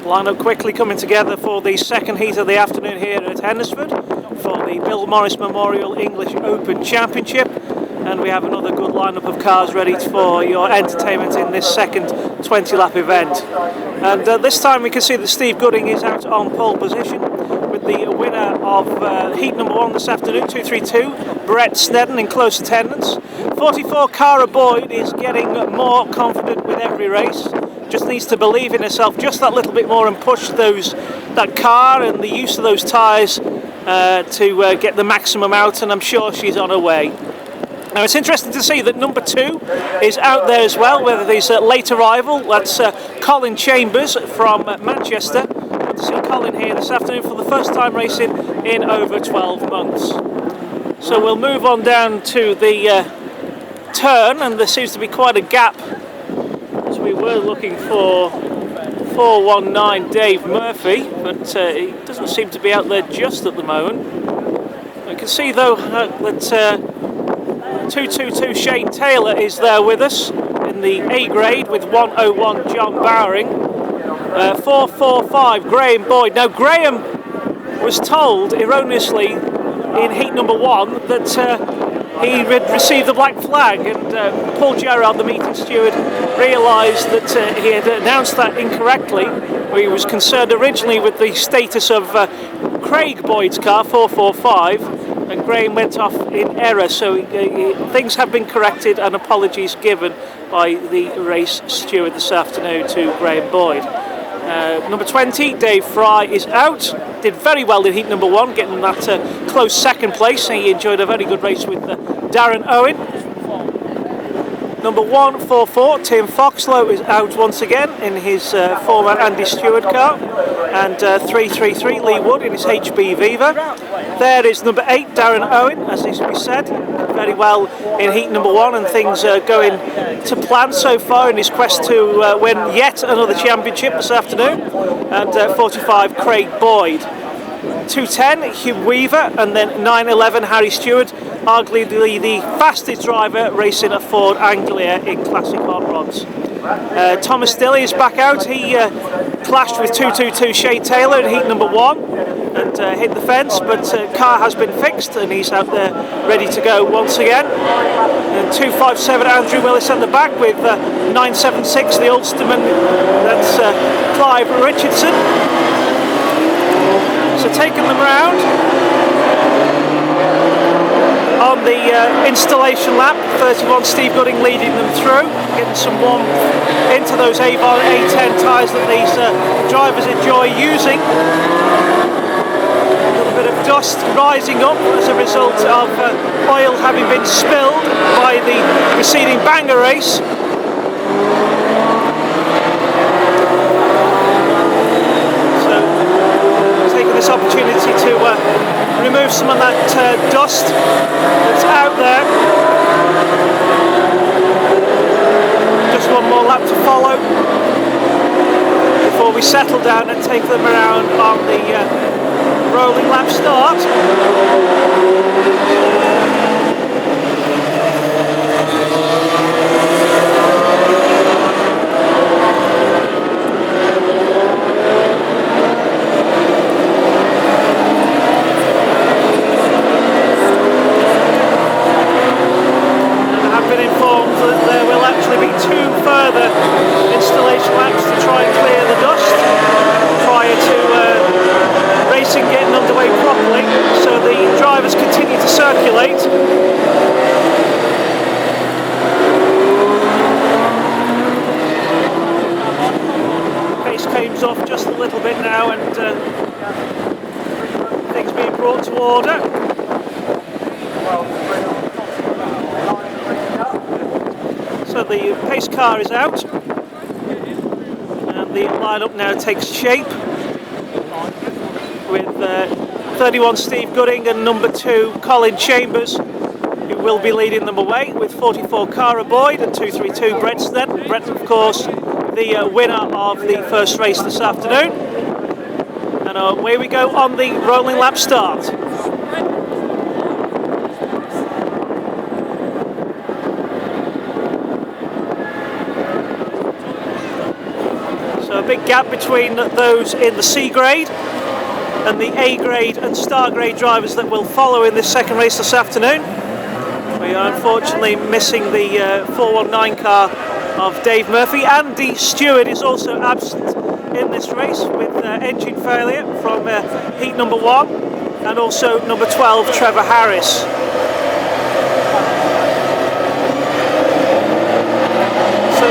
Lineup quickly coming together for the second heat of the afternoon here at Hednesford for the Bill Morris Memorial English Open Championship, and we have another good lineup of cars ready for your entertainment in this second 20-lap event. And this time we can see that Steve Gooding is out on pole position with the winner of heat number 1 this afternoon, 232, Brett Snedden, in close attendance. 44 Cara Boyd is getting more confident with every race. Just needs to believe in herself just that little bit more and push that car and the use of those tyres to get the maximum out, and I'm sure she's on her way. Now it's interesting to see that number 2 is out there as well, whether there's a late arrival. That's Colin Chambers from Manchester. Good to see Colin here this afternoon for the first time racing in over 12 months. So we'll move on down to the turn, and there seems to be quite a gap. We were looking for 419 Dave Murphy, but he doesn't seem to be out there just at the moment. I can see though that 222 Shane Taylor is there with us in the A grade with 101 John Bowering. 445 Graham Boyd. Now Graham was told erroneously in heat number 1 that he had received the black flag, and Paul Gerrard, the meeting steward, realised that he had announced that incorrectly. He was concerned originally with the status of Craig Boyd's car, 445, and Graham went off in error, so things have been corrected and apologies given by the race steward this afternoon to Graham Boyd. Number 20, Dave Fry, is out. Did very well in heat number 1, getting that close second place. He enjoyed a very good race with Darren Owen. Number 144, Tim Foxlow, is out once again in his former Andy Stewart car. And 333, Lee Wood in his HB Viva. There is number 8, Darren Owen, as we said. Very well in heat number 1, and things are going to plan so far in his quest to win yet another championship this afternoon. And 45, Craig Boyd. 210, Hugh Weaver, and then 911, Harry Stewart, arguably the fastest driver racing a Ford Anglia in classic hot rods. Thomas Dilley is back out. He clashed with 222 Shane Taylor in heat number 1 and hit the fence, but car has been fixed and he's out there ready to go once again. And 257 Andrew Willis at the back with 976 the Ulsterman, that's Clive Richardson. So taking them round on the installation lap, 31 Steve Gooding leading them through, getting some warmth into those Avon A10 tyres that these drivers enjoy using. A little bit of dust rising up as a result of oil having been spilled by the preceding banger race. This opportunity to remove some of that dust that's out there. Just one more lap to follow before we settle down and take them around on the rolling lap start. Installation laps to try and clear the dust prior to racing getting underway properly, so the drivers continue to circulate. Pace comes off just a little bit now, and things being brought to order. So the pace car is out, and the lineup now takes shape with 31 Steve Gooding and number 2 Colin Chambers, who will be leading them away, with 44 Cara Boyd and 232 Brett Snedden. Brett, of course, the winner of the first race this afternoon. And away we go on the rolling lap start. big gap between those in the C grade and the A grade and star grade drivers that will follow in this second race this afternoon. We are unfortunately missing the 419 car of Dave Murphy. Andy Stewart is also absent in this race with engine failure from heat number 1, and also number 12 Trevor Harris. So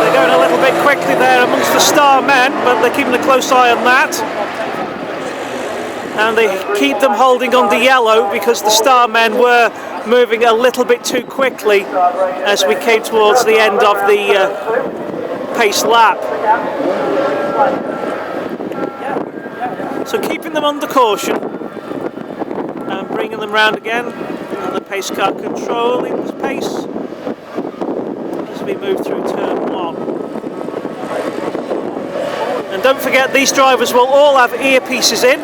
they're going a little bit quickly there amongst the star men, but they're keeping a close eye on that. And they keep them holding on to yellow because the star men were moving a little bit too quickly as we came towards the end of the pace lap. So keeping them under caution and bringing them round again, and the pace car controlling the pace as we move through turn 1. And don't forget, these drivers will all have earpieces in,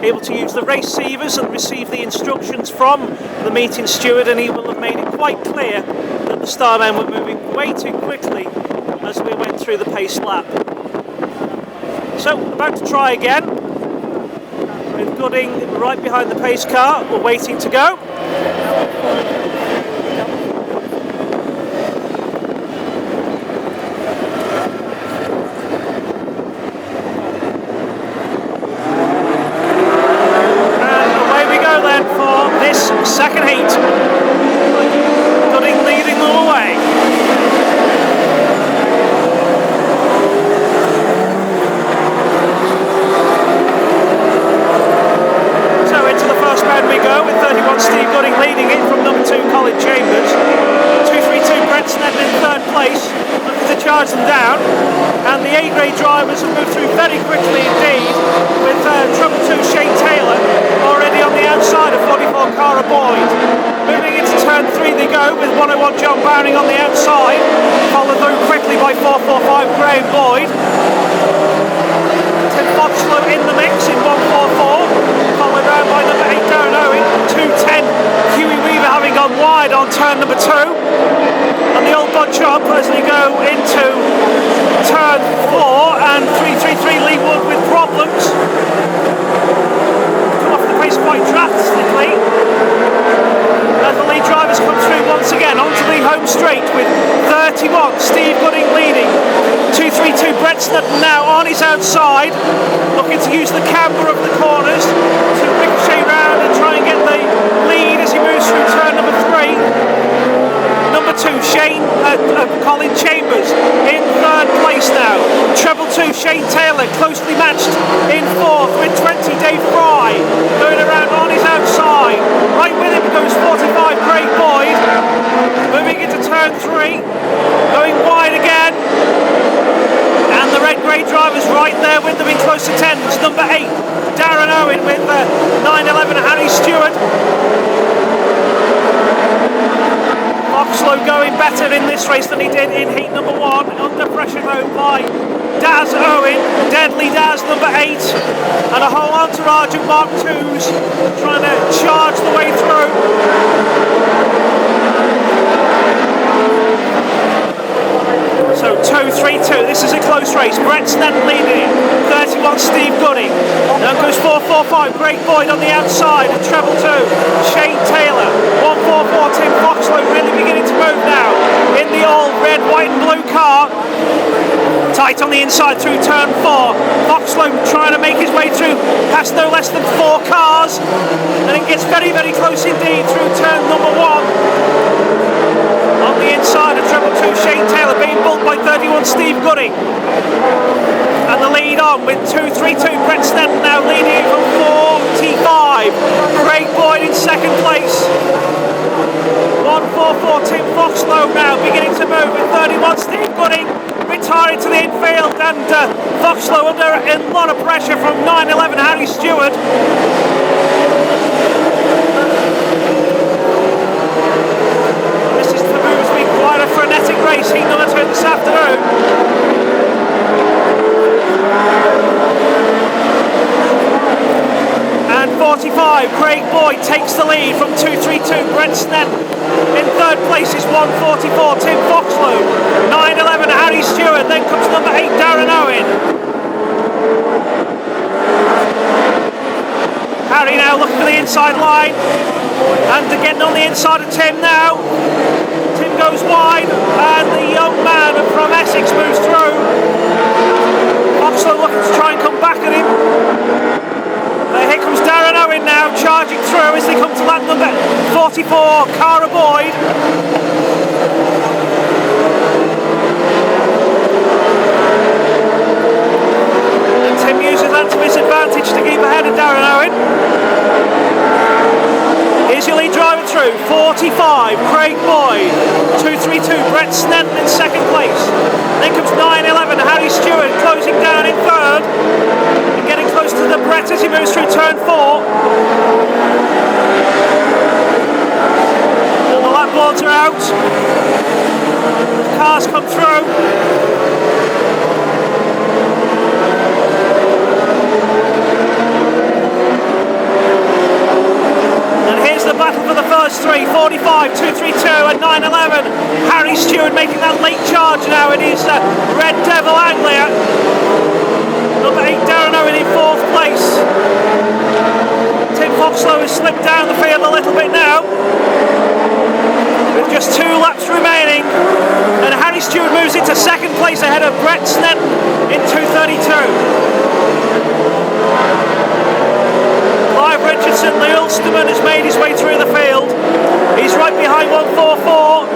able to use the receivers and receive the instructions from the meeting steward, and he will have made it quite clear that the starmen were moving way too quickly as we went through the pace lap. So, about to try again, with Gooding right behind the pace car, we're waiting to go. Second heat, Gooding leading them away. So into the first round we go with 31 Steve Gooding leading it from number 2 Colin Chambers. 232 Brett Snedden in third place, looking to charge them down. And the A grade drivers have moved through very quickly indeed, with trouble 2 Shane Taylor already on the outside of 44 Cara Boyd. Moving into turn 3 they go with 101 John Bowning on the outside, followed through quickly by 445 Graham Boyd. Tim Foxlow in the mix in 144, followed round by number 8 Darren Owen. 210 Huey Weaver having gone wide on turn number 2. And the old bunch up as they go into turn 4, and 333 Lee Wood with problems. Come off the pace quite drastically as the lead drivers come through once again onto the home straight with 31 Steve Gooding leading. 232 Brett Snedden now on his outside, looking to use the camber of the corners to ricochet round and try and get the lead as he moves through turn number 3. Number 2 Colin Chambers in third place now. Treble 2 Shane Taylor closely matched in fourth with 20 Dave Fry going around on his outside. Right with him goes 45 Craig Boyd. Moving into turn 3, going wide again. And the red grey drivers right there with them in close attendance. Number 8 Darren Owen with 911 Harry Stewart. Foxlow going better in this race than he did in heat number 1, under pressure though by Daz Owen, Deadly Daz number 8, and a whole entourage of Mark 2s trying to charge the way through. So 2-3-2, this is a close race. Brett Snedden leading it, 31 Steve Gooding. Now goes 445 Greg Boyd on the outside, and treble 2 Shane Taylor. 144 Tim Foxlow really beginning to move now in the all red, white and blue car. Tight on the inside through turn 4. Foxlow trying to make his way through past no less than 4 cars, and it gets very, very close indeed through turn number 1. On the inside of treble 2 Shane Taylor being bulled by 31 Steve Gooding. And the lead on with 2-3-2 Brett Snedden now leading from 45. Craig Boyd in second place. 144 Tim Foxlow now beginning to move with 31 Steve Gooding retiring to the infield, and Foxlow under a lot of pressure from 911 Harry Stewart. Quite a frenetic race, heat number 2 this afternoon. And 45 Craig Boyd takes the lead from 232. Brett Snett in third place is 144. Tim Foxlow. 911 Harry Stewart. Then comes number 8 Darren Owen. Harry now looking for the inside line and getting on the inside of Tim now. Tim goes wide and the young man from Essex moves through. Foxlow looking to try and come back at him. Here comes Darren Owen now charging through as they come to lap number 44, Cara Boyd. And Tim uses that to his advantage to keep ahead of Darren Owen. Here's your lead driver through, 45, Craig Boyd, 232, Brett Snedden in second place. Then comes 911, Harry Stewart closing down in third. And getting close to the Brett as he moves through turn 4. And the lap boards are out. The cars come through. The battle for the first three, 45, 232 and 911. Harry Stewart making that late charge now in his Red Devil Anglia. Number 8 Darren Owen in fourth place. Tim Foxlow has slipped down the field a little bit now, with just 2 laps remaining. And Harry Stewart moves into second place ahead of Brett Snedden in 232. Richardson, the Ulsterman, has made his way through the field. He's right behind 144.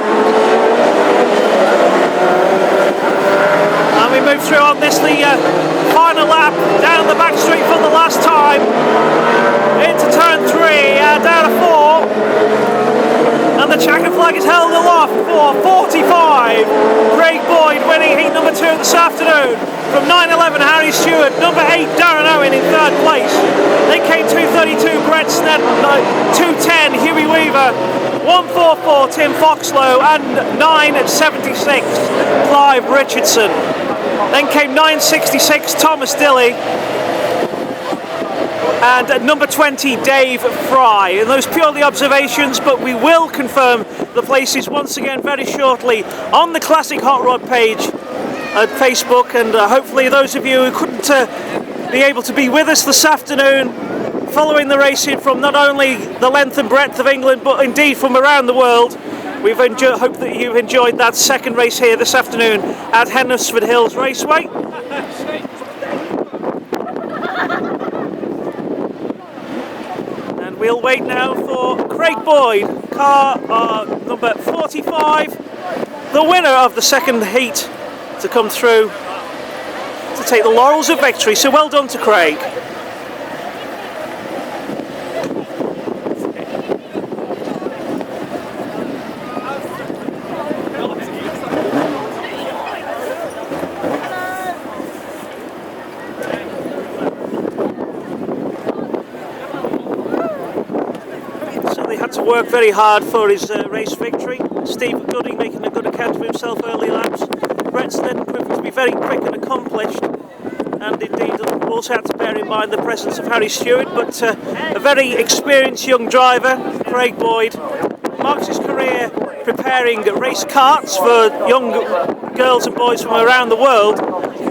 And we move through on this, the final lap, down the back straight for the last time. Into turn 3, down to 4. And the checkered flag is held aloft for 45. Craig Boyd winning heat number 2 this afternoon. From 911 Harry Stewart, number 8 Darren Owen in third place. Then came 232 Brett Snedden, 210 Huey Weaver, 144 Tim Foxlow and 976 Clive Richardson. Then came 966 Thomas Dilley and number 20 Dave Fry. And those purely observations, but we will confirm the places once again very shortly on the Classic Hot Rod page at Facebook, and hopefully those of you who couldn't be able to be with us this afternoon following the racing from not only the length and breadth of England but indeed from around the world, we hope that you've enjoyed that second race here this afternoon at Hednesford Hills Raceway. And we'll wait now for Craig Boyd, car number 45, the winner of the second heat, to come through to take the laurels of victory. So well done to Craig. So they had to work very hard for his race victory. Steve Gooding making a good account of himself early laps. Brett Snedden proved to be very quick and accomplished, and indeed also had to bear in mind the presence of Harry Stewart, but a very experienced young driver, Craig Boyd, marks his career preparing race karts for young girls and boys from around the world,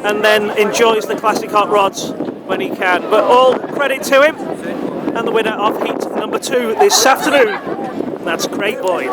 and then enjoys the classic hot rods when he can. But all credit to him, and the winner of heat number 2 this afternoon, that's Craig Boyd.